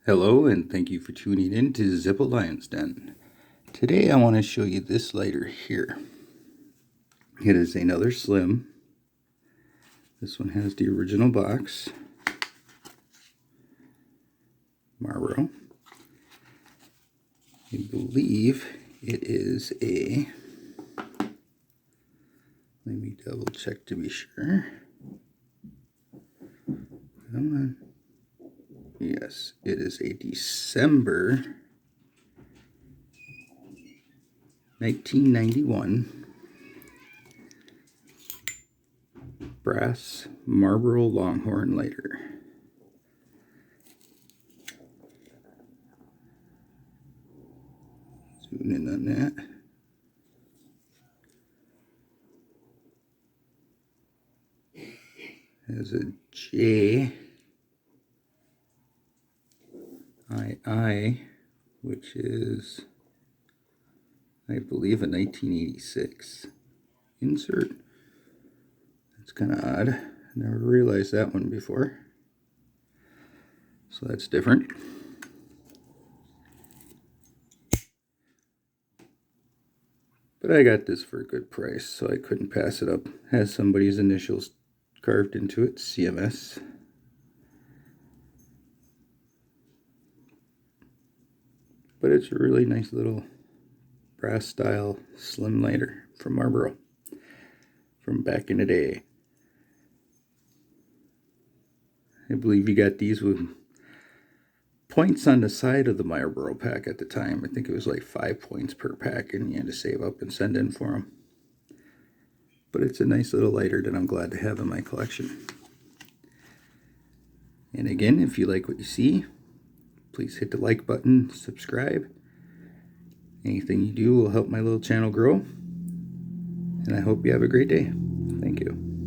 Hello, and thank you for tuning in to Zippo Lion's Den. Today I want to show you this lighter here. It is another slim. This one has the original box. Marlboro. I believe it is a... Let me double check to be sure. Come on. Yes, it is a December 1991 brass Marlboro Longhorn lighter. Zoom in on that. Has a J II, which is, I believe, a 1986 insert. That's kind of odd. I never realized that one before. So that's different. But I got this for a good price, so I couldn't pass it up. Has somebody's initials carved into it, CMS. But it's a really nice little brass style slim lighter from Marlboro from back in the day. I believe you got these with points on the side of the Marlboro pack at the time. I think it was like 5 points per pack, and you had to save up and send in for them. But it's a nice little lighter that I'm glad to have in my collection. And again, if you like what you see, please hit the like button, subscribe. Anything you do will help my little channel grow. And I hope you have a great day. Thank you.